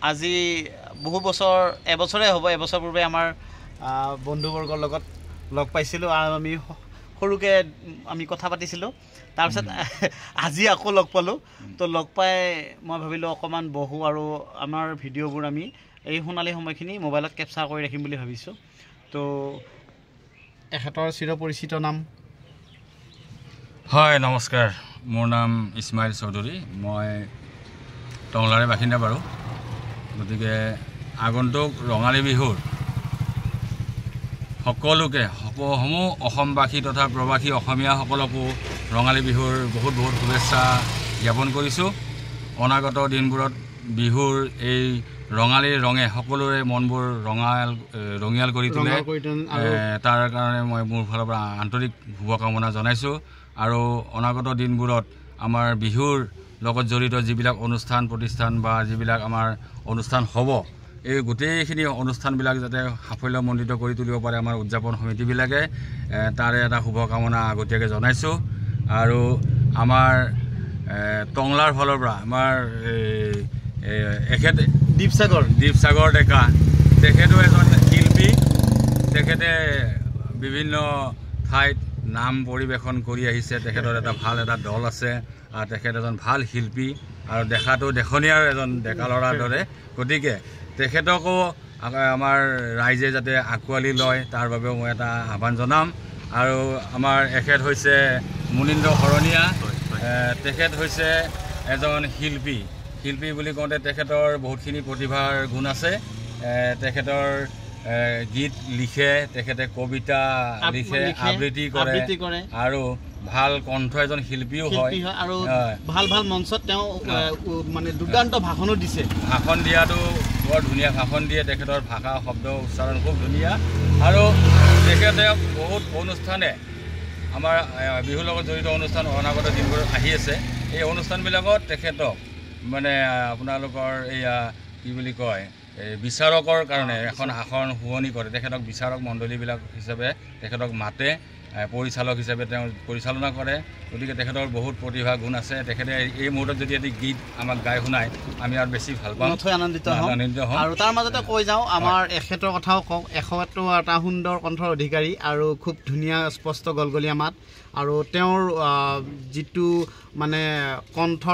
আজি বহু বছৰ এবছৰে হ'ব এবছৰ পূৰ্বে আমাৰ বন্ধুবৰ্গৰ লগত লগ পাইছিলোঁ আৰু আমি সৰুকে আমি কথা পাতিছিলোঁ তাৰপিছত আজি আকৌ লগ পালোঁ তো লগ পাই মই ভাবিলোঁ অকণমান বহু আৰু আমাৰ ভিডিঅ'বোৰ আমি এই সোণালী সময়খিনি মোবাইলত কেপচাৰ কৰি ৰাখিম বুলি ভাবিছোঁ তো এখেতৰ চিৰপৰিচিত নাম হয় নমস্কাৰ মোৰ নাম ইছমাইল চৌধুৰী মই টংলাৰে বাসিন্দা বাৰু গতিকে আগন্তুক ৰঙালী বিহুৰ সকলোকে সমূহ অসমবাসী তথা প্ৰবাসী অসমীয়াসকলকো ৰঙালী বিহুৰ বহুত বহুত শুভেচ্ছা জ্ঞাপন কৰিছোঁ অনাগত দিনবোৰত বিহুৰ এই ৰঙালীৰ ৰঙে সকলোৰে মনবোৰ ৰঙিয়াল কৰি তোলে তাৰ কাৰণে মই মোৰ ফালৰ পৰা আন্তৰিক শুভকামনা জনাইছোঁ আৰু অনাগত দিনবোৰত আমাৰ বিহুৰ লগত জড়িত যিবিলাক অনুষ্ঠান প্ৰতিষ্ঠান বা যিবিলাক আমাৰ অনুষ্ঠান হ'ব এই গোটেইখিনি অনুষ্ঠানবিলাক যাতে সাফল্যমণ্ডিত কৰি তুলিব পাৰে আমাৰ উদযাপন সমিতিবিলাকে তাৰে এটা শুভকামনা আগতীয়াকৈ জনাইছোঁ আৰু আমাৰ টংলাৰ ফালৰ পৰা আমাৰ এখেত দীপসাগৰ ডেকা তেখেতো এজন শিল্পী তেখেতে বিভিন্ন ঠাইত নাম পৰিৱেশন কৰি আহিছে তেখেতৰ এটা ভাল এটা দল আছে আৰু তেখেত এজন ভাল শিল্পী আৰু দেখাটো দেখনীয়াৰ এজন ডেকা ল'ৰাৰ দৰে গতিকে তেখেতকো আমাৰ ৰাইজে যাতে আঁকোৱালি লয় তাৰ বাবেও মই এটা আহ্বান জনাম আৰু আমাৰ এখেত হৈছে মুনীন্দ্ৰ শৰণীয়া তেখেত হৈছে এজন শিল্পী বুলি কওঁতে তেখেতৰ বহুতখিনি প্ৰতিভাৰ গুণ আছে তেখেতৰ গীত লিখে তেখেতে কবিতা লিখে আবৃত্তি কৰে আৰু ভাল কণ্ঠ এজন শিল্পীও হয় আৰু ভাল মঞ্চত তেওঁ মানে দুৰ্দান্ত ভাষণো দিছে ভাষণ দিয়াটো বৰ ধুনীয়া ভাষণ দিয়ে তেখেতৰ ভাষা শব্দ উচ্চাৰণ খুব ধুনীয়া আৰু তেখেতে বহুত অনুষ্ঠানে আমাৰ বিহুৰ লগত জড়িত অনুষ্ঠান অনাগত দিনবোৰ আহি আছে এই অনুষ্ঠানবিলাকত তেখেতক মানে আপোনালোকৰ এয়া কি বুলি কয় বিচাৰকৰ কাৰণে এখন আসন শুৱনি কৰে তেখেতক বিচাৰক মণ্ডলীবিলাক হিচাপে তেখেতক মাতে পৰিচালক হিচাপে তেওঁ পৰিচালনা কৰে গতিকে তেখেতৰ বহুত প্ৰতিভা গুণ আছে তেখেতে এই মুহূৰ্তত যদি এটি গীত আমাক গাই শুনায় আমি আৰু বেছি ভাল পাম আনন্দিত হওঁ আৰু তাৰ মাজতে কৈ যাওঁ আমাৰ এখেতৰ কথাও কওঁ এখেতো এটা সুন্দৰ কণ্ঠৰ অধিকাৰী আৰু খুব ধুনীয়া স্পষ্ট গলগলীয়া মাত আৰু তেওঁৰ যিটো মানে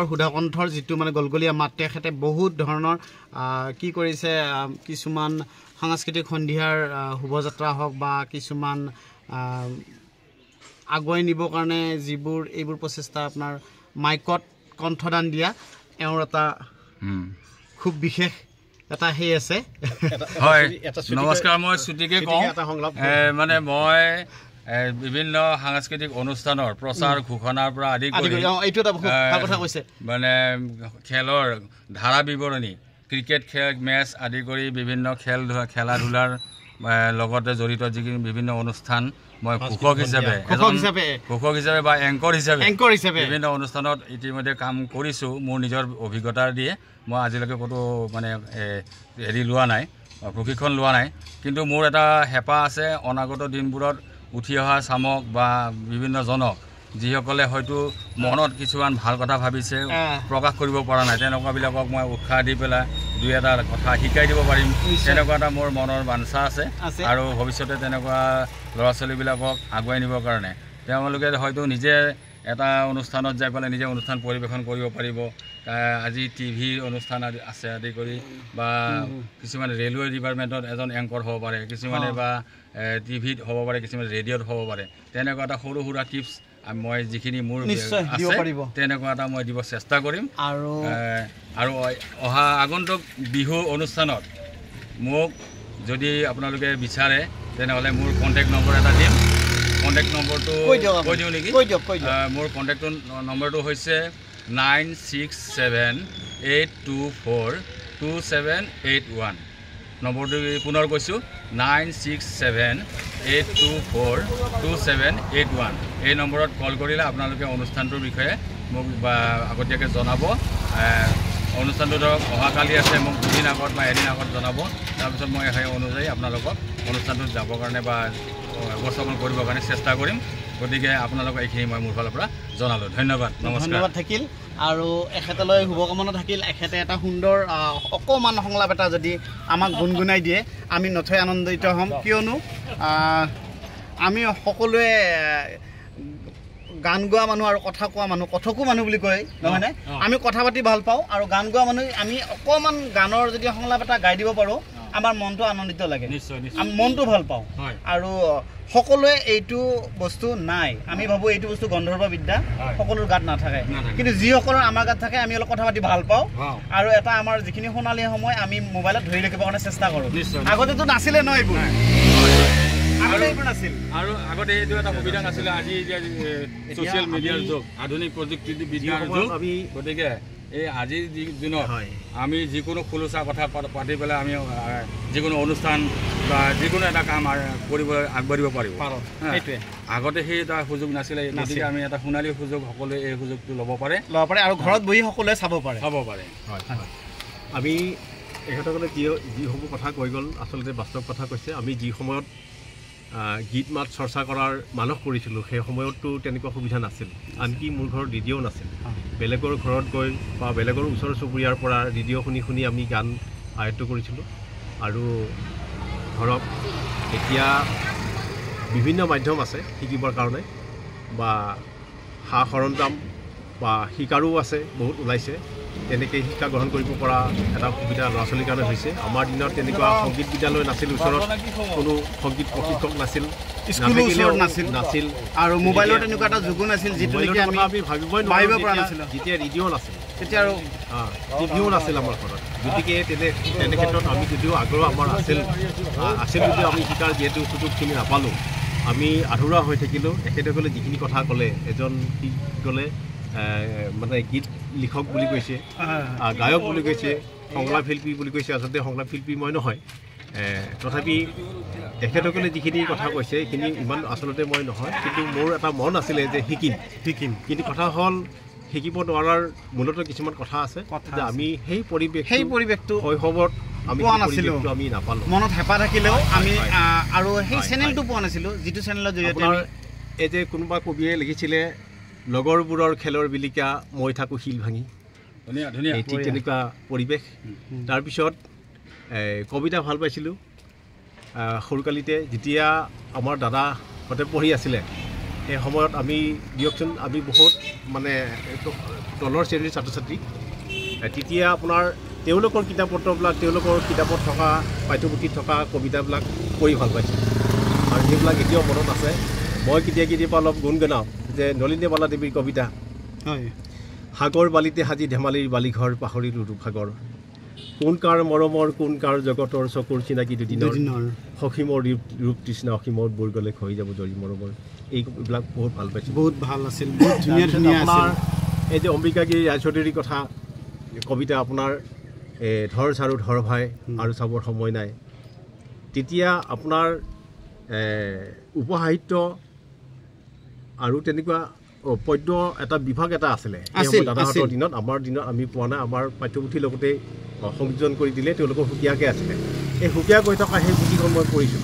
সুধা কণ্ঠৰ যিটো মানে গলগলীয়া মাত তেখেতে বহুত ধৰণৰ কি কৰিছে কিছুমান সাংস্কৃতিক সন্ধিয়াৰ শুভযাত্ৰা হওক বা কিছুমান আগুৱাই নিবৰ কাৰণে এইবোৰ প্ৰচেষ্টা আপোনাৰ মাইকত কণ্ঠদান দিয়া এওঁৰ এটা খুব বিশেষ এটা সেই আছে হয় নমস্কাৰ মই ছুটিকে কওঁ মানে মই বিভিন্ন সাংস্কৃতিক অনুষ্ঠানৰ প্ৰচাৰ ঘোষণাৰ পৰা আদি কৰি এইটো এটা ভাল কথা কৈছে মানে খেলৰ ধাৰা বিৱৰণী ক্ৰিকেট মেচ আদি কৰি বিভিন্ন খেলা ধূলাৰ লগতে জড়িত যিখিনি বিভিন্ন অনুষ্ঠান মই ঘোষক হিচাপে বা এংকৰ হিচাপে বিভিন্ন অনুষ্ঠানত ইতিমধ্যে কাম কৰিছোঁ মোৰ নিজৰ অভিজ্ঞতা দিয়ে মই আজিলৈকে ক'তো মানে লোৱা নাই প্ৰশিক্ষণ লোৱা নাই কিন্তু মোৰ এটা হেঁপাহ আছে অনাগত দিনবোৰত উঠি অহা চামক বা বিভিন্নজনক যিসকলে হয়তো মনত কিছুমান ভাল কথা ভাবিছে প্ৰকাশ কৰিব পৰা নাই তেনেকুৱাবিলাকক মই উৎসাহ দি পেলাই দুই এটা কথা শিকাই দিব পাৰিম তেনেকুৱা এটা মোৰ মনৰ বাঞ্ছা আছে আৰু ভৱিষ্যতে তেনেকুৱা ল'ৰা ছোৱালীবিলাকক আগুৱাই নিবৰ কাৰণে তেওঁলোকে হয়তো নিজে এটা অনুষ্ঠানত যাই পেলাই নিজে অনুষ্ঠান পৰিৱেশন কৰিব পাৰিব আজি টিভিৰ অনুষ্ঠান আছে আদি কৰি বা কিছুমানে ৰেলৱে ডিপাৰ্টমেণ্টত এজন এংকৰ হ'ব পাৰে কিছুমানে বা টিভিত হ'ব পাৰে কিছুমানে ৰেডিঅ'ত হ'ব পাৰে তেনেকুৱা এটা সৰু সুৰা টিপছ মই যিখিনি মোৰ আছে তেনেকুৱা এটা মই দিব চেষ্টা কৰিম আৰু অহা আগন্তুক বিহু অনুষ্ঠানত মোক যদি আপোনালোকে বিচাৰে তেনেহ'লে মোৰ কণ্টেক্ট নম্বৰ এটা দিম কণ্টেক্ট নম্বৰটো কৈ দিওঁ নেকি মোৰ কণ্টেক্ট নম্বৰটো হৈছে 9678242781 নম্বৰটো পুনৰ কৈছোঁ 9678242781 এই নম্বৰত কল কৰিলে আপোনালোকে অনুষ্ঠানটোৰ বিষয়ে মোক আগতীয়াকৈ জনাব অনুষ্ঠানটো ধৰক অহাকালি আছে মোক দুদিন আগত বা এদিন আগত জনাব তাৰপিছত মই সেই অনুযায়ী আপোনালোকক অনুষ্ঠানটোত যাবৰ কাৰণে বা উপস্থাপন কৰিবৰ কাৰণে চেষ্টা কৰিম গতিকে আপোনালোকক এইখিনি মই মোৰ ফালৰ পৰা জনালোঁ ধন্যবাদ নমস্কাৰ থাকিল আৰু এখেতলৈ শুভকামনা থাকিল। এখেতে এটা সুন্দৰ অকণমান সংলাপ এটা যদি আমাক গুণগুণাই দিয়ে আমি নথৈ আনন্দিত হ'ম, কিয়নো আমি সকলোৱে গান গোৱা মানুহ আৰু কথা কোৱা মানুহ, কথকো মানুহ বুলি কয় নহয়নে? আমি কথা পাতি ভাল পাওঁ আৰু গান গোৱা মানুহ। আমি অকণমান গানৰ যদি সংলাপ এটা গাই দিব পাৰোঁ আমাৰ মনটো আনন্দিত লাগে, আমি মনটো ভাল পাওঁ। আৰু সকলোৱে এইটো বস্তু নাই, আমি ভাবোঁ এইটো বস্তু গন্ধৰ্ব বিদ্যা সকলোৰ গাত নাথাকে, কিন্তু যিসকলৰ আমাৰ গাত থাকে আমি অলপ কথা পাতি ভাল পাওঁ। আৰু এটা আমাৰ যিখিনি সোণালী সময় আমি মোবাইলত ধৰি ৰাখিবৰ কাৰণে চেষ্টা কৰোঁ। আগতেতো নাছিলে ন এইবোৰ, আৰু আগতে এইটো এটা সুবিধা নাছিলে। আজি এতিয়া ছ'চিয়েল মিডিয়াৰ যুগ, আধুনিক প্ৰযুক্তিবিদ্যাৰ যুগ, গতিকে এই আজিৰ দিনত আমি যিকোনো খোলোচা কথা পাতি পেলাই আমি যিকোনো অনুষ্ঠান বা যিকোনো এটা কাম কৰিব আগবাঢ়িব পাৰিব। আগতে সেই এটা সুযোগ নাছিলে, গতিকে আমি এটা সোণালী সুযোগ, সকলোৱে এই সুযোগটো ল'ব পাৰে আৰু ঘৰত বহি সকলোৱে চাব পাৰে। আমি এখেতসকলে যিসমূহ কথা কৈ গ'ল আচলতে বাস্তৱ কথা কৈছে। আমি যি সময়ত গীত মাত চৰ্চা কৰাৰ মানস কৰিছিলোঁ সেই সময়ততো তেনেকুৱা সুবিধা নাছিল। আনকি মোৰ ঘৰত ৰেডিঅ'ও নাছিল। বেলেগৰ ঘৰত গৈ বা বেলেগৰ ওচৰ চুবুৰীয়াৰ পৰা ৰেডিঅ' শুনি শুনি আমি গান আয়ত্ব কৰিছিলোঁ। আৰু ধৰক এতিয়া বিভিন্ন মাধ্যম আছে শিকিবৰ কাৰণে, বা সা সৰঞ্জাম বা শিকাৰো আছে, বহুত ওলাইছে। তেনেকৈ শিক্ষা গ্ৰহণ কৰিব পৰা এটা সুবিধা ল'ৰা ছোৱালীৰ কাৰণে হৈছে। আমাৰ দিনত তেনেকুৱা সংগীত বিদ্যালয় নাছিল, ওচৰত কোনো সংগীত প্ৰশিক্ষক নাছিল, নাছিল আৰু মোবাইলৰ তেনেকুৱা এটা যুগো নাছিল যিটো আমি ভাবিবই নোৱাৰিব পৰা নাছিলোঁ। যেতিয়া ৰেডিঅ' নাছিল তেতিয়া আৰু টিভিও নাছিল আমাৰ ঘৰত। গতিকে তেনে ক্ষেত্ৰত আমি যদিও আগ্ৰহ আমাৰ আছিল যদিও আমি শিকাৰ যিহেতু সুযোগখিনি নাপালোঁ, আমি আধৰুৱা হৈ থাকিলোঁ। এখেতসকলে যিখিনি কথা ক'লে, এজন কি ক'লে মানে গীত লিখক বুলি কৈছে, গায়ক বুলি কৈছে, সংলাপ শিল্পী বুলি কৈছে। আচলতে সংলাপ শিল্পী মই নহয়, তথাপি তেখেতসকলে যিখিনি কথা কৈছে সেইখিনি ইমান আচলতে মই নহয়, কিন্তু মোৰ এটা মন আছিলে যে শিকিম। কিন্তু কথা হ'ল শিকিব নোৱাৰাৰ মূলত কিছুমান কথা আছে যে আমি সেই পৰিৱেশটো শৈশৱত আমি নাপালোঁ। মনত হেঁপাহ থাকিলেও আমি আৰু সেই চেনেলটো পোৱা নাছিলোঁ, যিটো চেনেলৰ জৰিয়তে এই যে কোনোবা কবিয়ে লিখিছিলে, লগৰবোৰৰ খেলৰ বিলিকা মই থাকোঁ শিল ভাঙি, ঠিক তেনেকুৱা পৰিৱেশ। তাৰপিছত কবিতা ভাল পাইছিলোঁ সৰুকালিতে। যেতিয়া আমাৰ দাদাহঁতে পঢ়ি আছিলে সেই সময়ত আমি দিয়কচোন, আমি বহুত মানে তলৰ শ্ৰেণীৰ ছাত্ৰ ছাত্ৰী। তেতিয়া আপোনাৰ তেওঁলোকৰ কিতাপ পত্ৰবিলাক, তেওঁলোকৰ কিতাপত থকা পাঠ্যপুথিত থকা কবিতাবিলাক পঢ়ি ভাল পাইছোঁ, আৰু সেইবিলাক এতিয়াও মনত আছে। মই কেতিয়াবা অলপ গুণগুণাওঁ যে নলিনীবালা দেৱীৰ কবিতা, সাগৰ বালিতে সাজি ধেমালিৰ বালিঘৰ পাহৰিলো ৰূপসাগৰ, কোন কাৰ মৰমৰ কোন কাৰ জগতৰ চকুৰ চিনাকি দুদিনৰ, সসীমৰ ৰূপ তৃষ্ণা অসীমৰ বোৰ গ'লে হৈ যাব জৰি মৰমৰ। এইবিলাক বহুত ভাল পাইছোঁ, বহুত ভাল আছিল, বহুত ধুনীয়া আপোনাৰ এই যে অম্বিকাগিৰি ৰায়চৌধুৰীৰ কথা কবিতা, আপোনাৰ ধৰ চাৰু ধৰ ভাই আৰু চাবৰ সময় নাই। তেতিয়া আপোনাৰ উপসাহিত্য আৰু তেনেকুৱা পদ্য এটা বিভাগ এটা আছিলে দাদাহঁতৰ দিনত। আমাৰ দিনত আমি পোৱা নাই, আমাৰ পাঠ্যপুথিৰ লগতে সংযোজন কৰি দিলে, তেওঁলোকৰ সুকীয়াকৈ আছিলে। এই সুকীয়া কৈ থকা সেই পুথিখন মই পঢ়িছোঁ।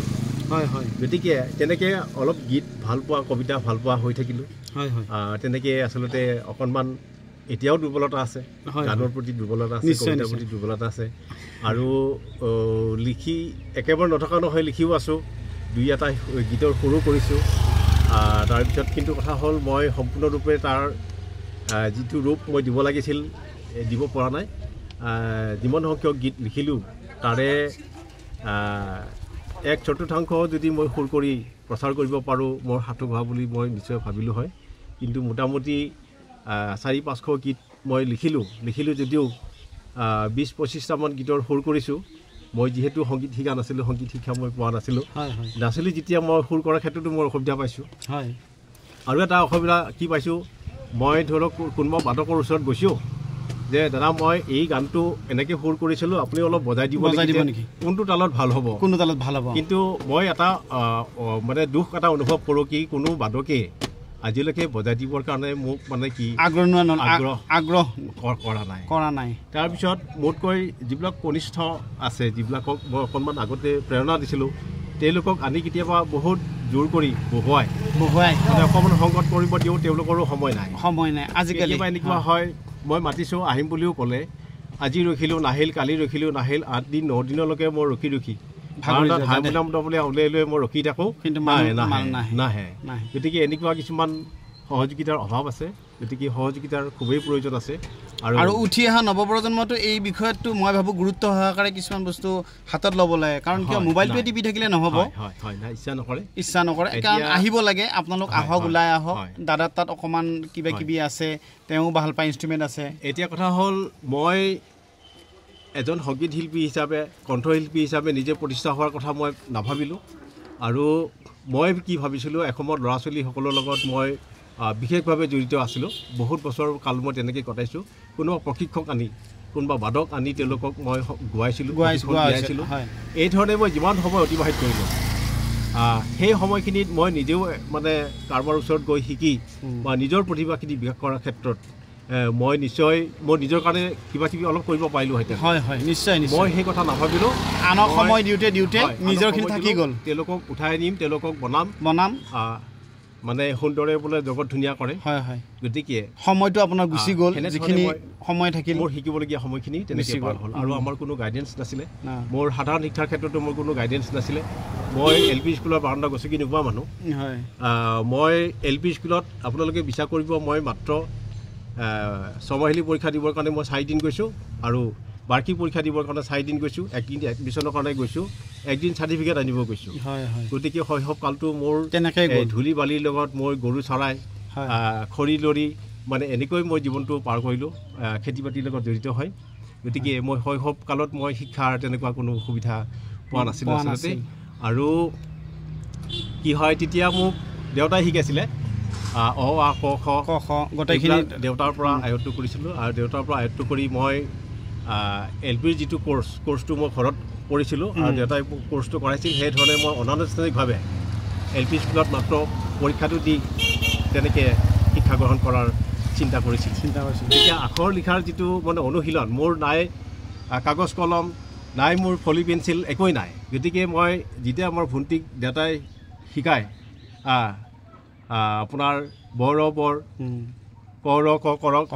গতিকে তেনেকৈ অলপ গীত ভাল পোৱা, কবিতা ভাল পোৱা হৈ থাকিলোঁ। তেনেকৈ আচলতে অকণমান এতিয়াও দুৰ্বলতা আছে, গানৰ প্ৰতি দুৰ্বলতা আছে, কবিতাৰ প্ৰতি দুৰ্বলতা আছে। আৰু লিখি একেবাৰে নথকা নহয়, লিখিও আছোঁ, দুই এটা গীতৰ সুৰো কৰিছোঁ। তাৰপিছত কিন্তু কথা হ'ল মই সম্পূৰ্ণৰূপে তাৰ যিটো ৰূপ মই দিব লাগিছিল দিব পৰা নাই। যিমান সংখ্যক গীত লিখিলোঁ তাৰে 1/4 যদি মই সুৰ কৰি প্ৰচাৰ কৰিব পাৰোঁ মোৰ সাৰ্থক হোৱা বুলি মই নিশ্চয় ভাবিলোঁ হয়। কিন্তু মোটামুটি 400-500 গীত মই লিখিলোঁ যদিও 20-25টামান গীতৰ সুৰ কৰিছোঁ। মই যিহেতু সংগীত শিকা নাছিলোঁ, সংগীত শিক্ষা মই পোৱা নাছিলোঁ, যেতিয়া মই সুৰ কৰাৰ ক্ষেত্ৰতো মই অসুবিধা পাইছোঁ। আৰু এটা অসুবিধা কি পাইছোঁ, মই ধৰক কোনোবা বাদকৰ ওচৰত গৈছোঁ যে দাদা মই এই গানটো এনেকৈ সুৰ কৰিছিলোঁ, আপুনি অলপ বজাই দিব নেকি, কোনটো তালত ভাল হ'ব। কিন্তু মই এটা মানে দুখ এটা অনুভৱ কৰোঁ কি কোনো বাদকে আজিলৈকে বজাই দিবৰ কাৰণে মোক মানে কি আগ্ৰহ কৰা নাই। তাৰপিছত মোতকৈ যিবিলাক কনিষ্ঠ আছে, যিবিলাকক মই অকণমান আগতে প্ৰেৰণা দিছিলোঁ, তেওঁলোকক আনি কেতিয়াবা বহুত জোৰ কৰি বহুৱাই অকণমান সংগত কৰিব দিওঁ, তেওঁলোকৰো সময় নাই আজিকালি। এনেকুৱা হয় মই মাতিছোঁ আহিম বুলিও ক'লে আজি ৰখিলোঁ নাহিল কালি ৰখিলোঁ নাহিল 8 দিন 9 দিনলৈকে মই ৰখি হাৰমোনিয়াম বোলে উলিয়াই লৈ মই ৰখি থাকোঁ কিন্তু নাহে গতিকে এনেকুৱা কিছুমান সহযোগিতাৰ অভাৱ আছে গতিকে সহযোগিতাৰ খুবেই প্ৰয়োজন আছে আৰু উঠি অহা নৱপ্ৰজন্মটো এই বিষয়টো মই ভাবোঁ গুৰুত্ব সহকাৰে কিছুমান বস্তু হাতত ল'ব লাগে কাৰণ কিয় মোবাইলটোৱে টিপি থাকিলে নহ'ব ইচ্ছা নকৰে কাৰণ আহিব লাগে আপোনালোক আহক ওলাই আহক দাদাৰ তাত অকণমান কিবা কিবি আছে তেওঁ ভাল পায় ইনষ্ট্ৰুমেণ্ট আছে এতিয়া কথা হ'ল মই এজন সংগীত শিল্পী হিচাপে কণ্ঠশিল্পী হিচাপে নিজে প্ৰতিষ্ঠা হোৱাৰ কথা মই নাভাবিলোঁ আৰু মই কি ভাবিছিলোঁ এসময়ত ল'ৰা ছোৱালীসকলৰ লগত মই বিশেষভাৱে জড়িত আছিলোঁ বহুত বছৰ কাল মই তেনেকৈ কটাইছোঁ কোনোবা প্ৰশিক্ষক আনি কোনোবা বাদক আনি তেওঁলোকক মই গোৱাইছিলোঁ এইধৰণে মই যিমান সময় অতিবাহিত কৰিলোঁ সেই সময়খিনিত মই নিজেও মানে কাৰোবাৰ ওচৰত গৈ শিকি বা নিজৰ প্ৰতিভাখিনি বিকাশ কৰাৰ ক্ষেত্ৰত মই নিশ্চয় মই নিজৰ কাৰণে কিবা কিবি অলপ কৰিব পাৰিলোঁহেঁতেন নিশ্চয় মই সেই কথা নাভাবিলোঁ আনক সময় দিওঁতে নিজৰখিনি থাকি গ'ল তেওঁলোকক উঠাই নিম তেওঁলোকক বনাম মানে সুন্দৰে বোলে জগত ধুনীয়া কৰে গতিকে সময়টো আপোনাৰ গুচি গ'ল যিখিনি সময় থাকিল মোৰ শিকিবলগীয়া সময়খিনি তেনেকৈ পাৰ হ'ল আৰু আমাৰ কোনো গাইডেঞ্চ নাছিলে মোৰ সাধাৰণ শিক্ষাৰ ক্ষেত্ৰতো মোৰ কোনো গাইডেঞ্চ নাছিলে মই LP স্কুলৰ বাৰাণ্ডা গছকি নোপোৱা মানুহ মই LP স্কুলত আপোনালোকে বিশ্বাস কৰিব মই মাত্ৰ ছমাহিলী পৰীক্ষা দিবৰ কাৰণে মই 4 দিন গৈছোঁ আৰু বাৰ্ষিক পৰীক্ষা দিবৰ কাৰণে 4 দিন গৈছোঁ 1 দিন এডমিশ্যনৰ কাৰণে গৈছোঁ 1 দিন চাৰ্টিফিকেট আনিব গৈছোঁ গতিকে শৈশৱকালটো মোৰ তেনেকৈ ধূলি বালিৰ লগত মই গৰু চৰাই খৰি লৰি মানে এনেকৈ মই জীৱনটো পাৰ কৰিলোঁ খেতি বাতিৰ লগত জড়িত হয় গতিকে মই শৈশৱকালত মই শিক্ষাৰ তেনেকুৱা কোনো সুবিধা পোৱা নাছিলোঁ আচলতে আৰু কি হয় তেতিয়া মোক দেউতাই শিকাইছিলে অ আ ক খ গোটেইখিনি দেউতাৰ পৰা আয়ত্ব কৰিছিলোঁ আৰু দেউতাৰ পৰা আয়ত্ব কৰি মই LPৰ যিটো কোৰ্চটো মই ঘৰত কৰিছিলোঁ আৰু দেউতাই কোৰ্চটো কৰাইছিল সেইধৰণে মই অনানুষ্ঠানিকভাৱে LP স্কুলত মাত্ৰ পৰীক্ষাটো দি তেনেকৈ শিক্ষা গ্ৰহণ কৰাৰ চিন্তা কৰিছিল তেতিয়া আখৰ লিখাৰ যিটো মানে অনুশীলন মোৰ নাই কাগজ কলম নাই মোৰ ফলি পেঞ্চিল একোৱেই নাই গতিকে মই যেতিয়া আমাৰ ভণ্টিক দেউতাই শিকায় আপোনাৰ বৰ কৰ ক কৰক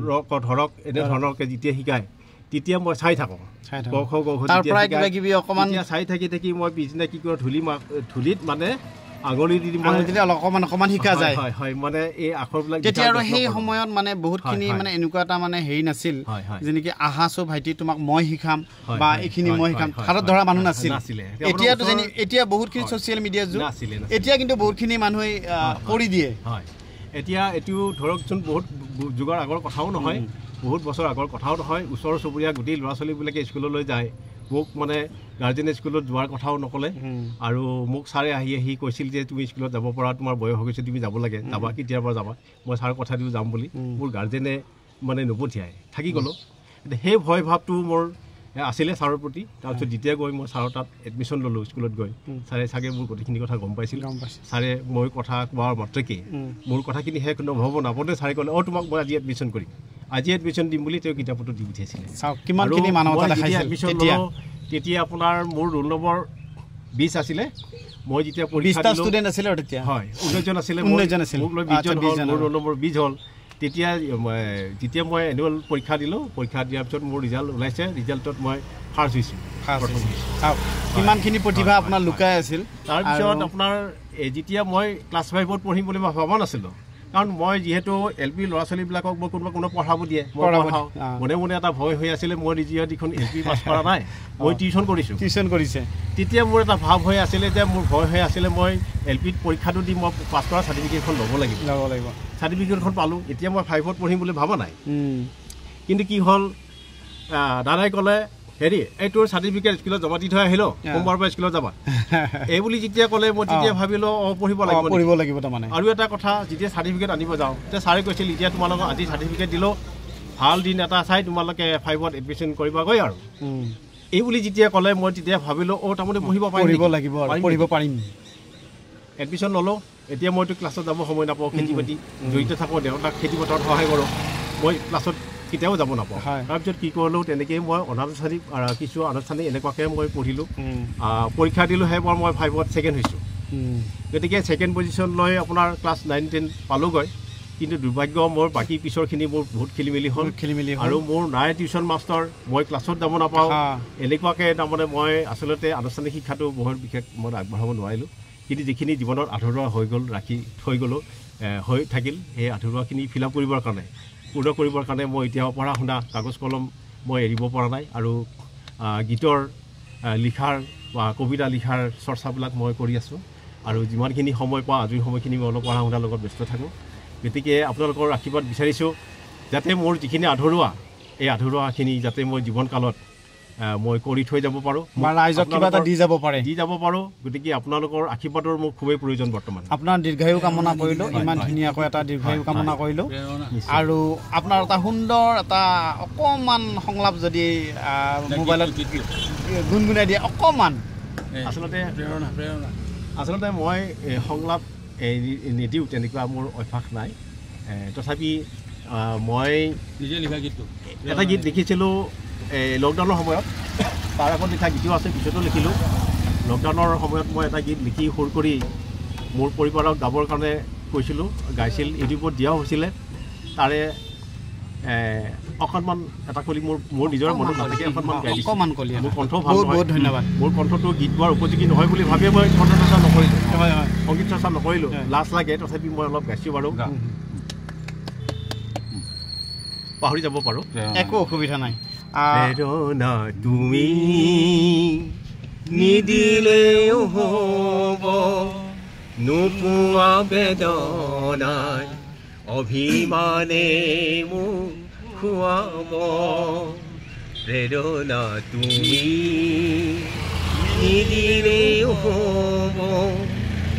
ৰ ক ধৰক এনেধৰণৰকৈ যেতিয়া শিকায় তেতিয়া মই চাই থাকোঁ ক খ গ ঘ অকণমান চাই থাকি মই পিছদিনা কি কৰোঁ ধূলিত মানে আঙুলি দি অকণমান শিকা যায় মানে এই আখৰবিলাক তেতিয়া আৰু সেই সময়ত মানে বহুতখিনি মানে এনেকুৱা এটা মানে হেৰি নাছিল যেনেকৈ আহাছো ভাইটি তোমাক মই শিকাম বা এইখিনি মই শিকাম হাতত ধৰা মানুহ নাছিল এতিয়াতো এতিয়া বহুতখিনি ছ'চিয়েল মিডিয়া যুগ এতিয়া কিন্তু বহুতখিনি মানুহে কৰি দিয়ে এতিয়া এইটো ধৰকচোন বহুত যুগৰ আগৰ কথাও নহয় বহুত বছৰ আগৰ কথাও নহয় ওচৰ চুবুৰীয়া গোটেই ল'ৰা ছোৱালীবিলাকে স্কুললৈ যায় মোক মানে গাৰ্জেনে স্কুলত যোৱাৰ কথাও নক'লে আৰু মোক ছাৰে আহি কৈছিল যে তুমি স্কুলত যাব পৰা তোমাৰ বয়স হৈ গৈছে তুমি যাব লাগে যাবা কেতিয়াৰ পৰা যাবা মই ছাৰ কথা দিও যাম বুলি মোৰ গাৰ্জেনে মানে নপঠিয়াই থাকি গ'লোঁ সেই ভয় ভাৱটো মোৰ আছিলে ছাৰৰ প্ৰতি তাৰপিছত যেতিয়া গৈ মই ছাৰৰ তাত এডমিশ্যন ল'লোঁ স্কুলত গৈ ছাৰে চাগে মোৰ গোটেইখিনি কথা গম পাইছিল ছাৰে মই কথা কোৱাৰ মাত্ৰকেই মোৰ কথাখিনি শেষ নহ'ব নাপতে ছাৰে ক'লে তোমাক মই আজি এডমিশ্যন কৰিম আজি এডমিশ্যন দিম বুলি তেওঁ কিতাপতো দি পঠিয়াইছিলে তেতিয়া আপোনাৰ মোৰ ৰোল নম্বৰ 20 আছিলে মই যেতিয়া পৰীক্ষা দিলোঁ 19 জন আছিলে মোক লৈ 20 জন হ'ল মোৰ ৰোল নম্বৰ 20 হ'ল যেতিয়া মই এনুৱেল পৰীক্ষা দিলোঁ পৰীক্ষা দিয়াৰ পিছত মোৰ ৰিজাল্ট ওলাইছে ৰিজাল্টত মই ফাৰ্ষ্ট হৈছোঁ কিমানখিনি প্ৰতিভা আপোনাৰ লুকাই আছিল তাৰপিছত আপোনাৰ যেতিয়া মই ক্লাছ 5ত পঢ়িম বুলি মই ভবা নাছিলোঁ কাৰণ মই যিহেতু LP ল'ৰা ছোৱালীবিলাকক মই কোনোবা পঢ়াব দিয়ে মই পঢ়াওঁ মনে এটা ভয় হৈ আছিলে মই যিখন LP পাছ কৰা নাই মই টিউশ্যন কৰিছে তেতিয়া মোৰ এটা ভাৱ হৈ আছিলে যে মোৰ ভয় হৈ আছিলে মই LPত পৰীক্ষাটো দি মই পাছ কৰা চাৰ্টিফিকেটখন ল'ব লাগিব চাৰ্টিফিকেটখন পালোঁ এতিয়া মই 5ত পঢ়িম বুলি ভবা নাই কিন্তু কি হ'ল দাদাই ক'লে হেৰি এই তোৰ চাৰ্টিফিকেট স্কুলত জমা দি থৈ আহিলোঁ সোমবাৰৰ পৰা স্কুলত যাবা এই বুলি যেতিয়া ক'লে মই তেতিয়া ভাবিলোঁ পঢ়িব লাগিব তাৰমানে আৰু এটা কথা যেতিয়া চাৰ্টিফিকেট আনিব যাওঁ তেতিয়া ছাৰে কৈছিল এতিয়া তোমালোকক আজি চাৰ্টিফিকেট দিলোঁ ভাল দিন এটা চাই তোমালোকে 5ত এডমিশ্যন কৰিবাগৈ আৰু এই বুলি যেতিয়া ক'লে মই তেতিয়া ভাবিলোঁ তাৰমানে পঢ়িব পাৰিম এডমিশ্যন ল'লোঁ এতিয়া মইতো ক্লাছত যাব সময় নাপাওঁ খেতি বাতি জড়িত থাকোঁ দেউতাক খেতি পথাৰত সহায় কৰোঁ মই ক্লাছত কেতিয়াও যাব নাপাওঁ তাৰপিছত কি কৰিলোঁ তেনেকৈয়ে মই অনানুষ্ঠানিক কিছু আনুষ্ঠানিক এনেকুৱাকৈ মই পঢ়িলোঁ পৰীক্ষা দিলোঁ সেইবাৰ মই 5ত ছেকেণ্ড হৈছোঁ গতিকে ছেকেণ্ড পজিশ্যন লৈ আপোনাৰ ক্লাছ 9-10 পালোঁগৈ কিন্তু দুৰ্ভাগ্য মোৰ বাকী পিছৰখিনি মোৰ বহুত খেলি মেলি হ'ল আৰু মোৰ নাই টিউশ্যন মাষ্টৰ মই ক্লাছত যাব নাপাওঁ এনেকুৱাকৈ তাৰমানে মই আচলতে আনুষ্ঠানিক শিক্ষাটো বহুত বিশেষ মই আগবঢ়াব নোৱাৰিলোঁ কিন্তু যিখিনি জীৱনত আধৰুৱা হৈ গ'ল ৰাখি থৈ গ'লোঁ হৈ থাকিল সেই আধৰুৱাখিনি ফিল আপ কৰিবৰ কাৰণে পূৰ্ণ কৰিবৰ কাৰণে মই এতিয়াও পঢ়া শুনা কাগজ কলম মই এৰিব পৰা নাই আৰু গীতৰ লিখাৰ বা কবিতা লিখাৰ চৰ্চাবিলাক মই কৰি আছোঁ আৰু যিমানখিনি সময় পাওঁ আজৰি সময়খিনি মই অলপ পঢ়া শুনাৰ লগত ব্যস্ত থাকোঁ গতিকে আপোনালোকৰ আশীৰ্বাদ বিচাৰিছোঁ যাতে মোৰ যিখিনি আধৰুৱা এই আধৰুৱাখিনি যাতে মই জীৱনকালত মই কৰি থৈ যাব পাৰোঁ ৰাইজক কিবা এটা দি যাব পাৰোঁ গতিকে আপোনালোকৰ আশীৰ্বাদৰ মোক খুবেই প্ৰয়োজন বৰ্তমান আপোনাৰ দীৰ্ঘায়ু কামনা কৰিলোঁ ইমান ধুনীয়াকৈ এটা দীৰ্ঘায়ু কামনা কৰিলোঁ আৰু আপোনাৰ এটা সুন্দৰ এটা অকণমান সংলাপ যদি মোবাইলত গুণগুণাই দিয়ে অকণমান আচলতে মই সংলাপ নিদিওঁ তেনেকুৱা মোৰ অভ্যাস নাই তথাপি মই নিজে লিখা গীতটো এটা গীত লিখিছিলোঁ লকডাউনৰ সময়ত তাৰ আগত লিখা গীতো আছে পিছতো লিখিলোঁ লকডাউনৰ সময়ত মই এটা গীত লিখি সুৰ কৰি মোৰ পৰিবাৰক গাবৰ কাৰণে কৈছিলোঁ গাইছিল ইউটিউবত দিয়াও হৈছিলে তাৰে অকণমান এটা কলি মোৰ নিজৰ মনত নাথাকে অকণমান গাই দিছোঁ মোৰ কণ্ঠ ভাল নহয় ধন্যবাদ মোৰ কণ্ঠটো গীত গোৱাৰ উপযোগী নহয় বুলি ভাবিয়ে মই কণ্ঠ চৰ্চা নকৰিলোঁ সংগীত চৰ্চা নকৰিলোঁ লাজ লাগে তথাপি মই অলপ গাইছোঁ বাৰু পাহৰি যাব পাৰোঁ একো অসুবিধা নাই প্ৰেৰণা তুমি নিদিলেও হ'ব নোপোৱা বেদনাই অভিমানে মোক খুৱাব প্ৰেৰণা তুমি নিদিলেও হ'ব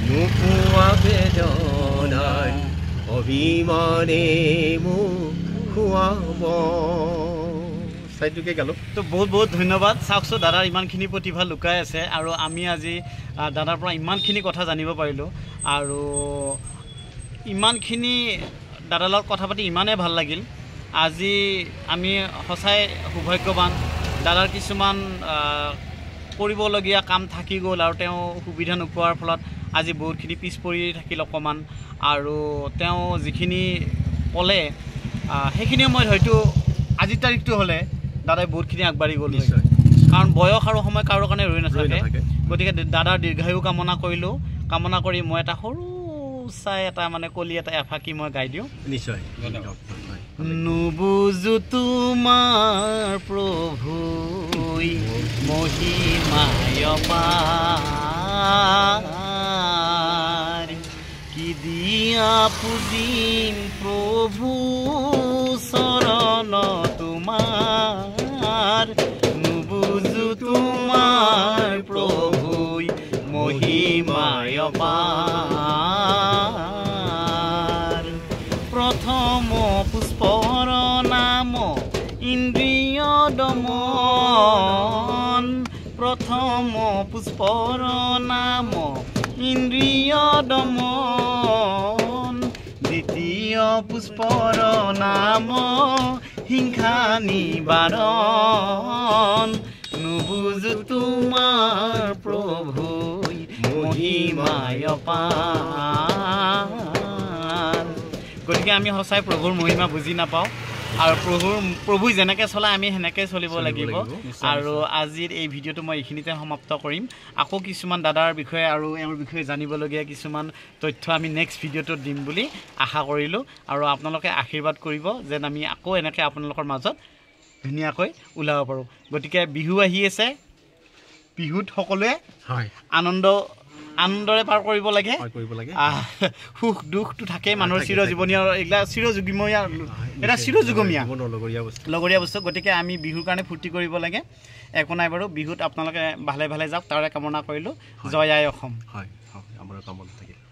নোপোৱা বেদনাই অভিমানে মোক খুৱাব চাইটোকে গালোঁ তো বহুত বহুত ধন্যবাদ চাওকচোন দাদাৰ ইমানখিনি প্ৰতিভা লুকাই আছে আৰু আমি আজি দাদাৰ পৰা ইমানখিনি কথা জানিব পাৰিলোঁ আৰু ইমানখিনি দাদাৰ লগত কথা পাতি ইমানেই ভাল লাগিল আজি আমি সঁচাই সৌভাগ্যৱান দাদাৰ কিছুমান কৰিবলগীয়া কাম থাকি গ'ল আৰু তেওঁ সুবিধা নোপোৱাৰ ফলত আজি বহুতখিনি পিছ পৰি থাকিল অকণমান আৰু তেওঁ যিখিনি ক'লে সেইখিনি সময়ত হয়তো আজিৰ তাৰিখটো হ'লে দাদাই বহুতখিনি আগবাঢ়ি গ'ল কাৰণ বয়স আৰু সময় কাৰো কাৰণে ৰৈ নাথাকে গতিকে দাদাৰ দীৰ্ঘায়ু কামনা কৰিলোঁ কামনা কৰি মই এটা সৰু চাই এটা মানে কলি এটা এফাকি মই গাই দিওঁ নিশ্চয় নুবুজো তোমাৰ প্ৰভু মহিমায় অপাৰ কি দিয়া পুজিম প্ৰভু চৰণ তোমাৰ নুবুজো তোমাৰ প্ৰভু মহিমায় অপাৰ প্ৰথম পুষ্পৰ নাম ইন্দ্ৰিয় দমন প্ৰথম পুষ্পৰ নাম ইন্দ্ৰিয় দমন দ্বিতীয় পুষ্পৰ নাম হিংসা নিবাৰণ নুবুজো তোমাৰ প্ৰভু মহিমায় অপাৰ গতিকে আমি সঁচাই প্ৰভুৰ মহিমা বুজি নাপাওঁ আৰু প্ৰভু যেনেকৈ চলাই আমি সেনেকৈ চলিব লাগিব আৰু আজিৰ এই ভিডিঅ'টো মই এইখিনিতে সমাপ্ত কৰিম আকৌ কিছুমান দাদাৰ বিষয়ে আৰু এওঁৰ বিষয়ে জানিবলগীয়া কিছুমান তথ্য আমি নেক্সট ভিডিঅ'টোত দিম বুলি আশা কৰিলোঁ আৰু আপোনালোকে আশীৰ্বাদ কৰিব যেন আমি আকৌ এনেকৈ আপোনালোকৰ মাজত ধুনীয়াকৈ ওলাব পাৰোঁ গতিকে বিহু আহি আছে বিহুত সকলোৱে আনন্দৰে পাৰ কৰিব লাগে সুখ দুখটো থাকেই মানুহৰ চিৰজীৱনীয় এইবিলাক চিৰযুগমীয়া এটা চিৰযুগমীয়া লগৰীয়া বস্তু গতিকে আমি বিহুৰ কাৰণে ফূৰ্তি কৰিব লাগে একো নাই বাৰু বিহুত আপোনালোকে ভালে ভালে যাওক তাৰে কামনা কৰিলোঁ জয় আই অসম হয় আমাৰ কামনা থাকিল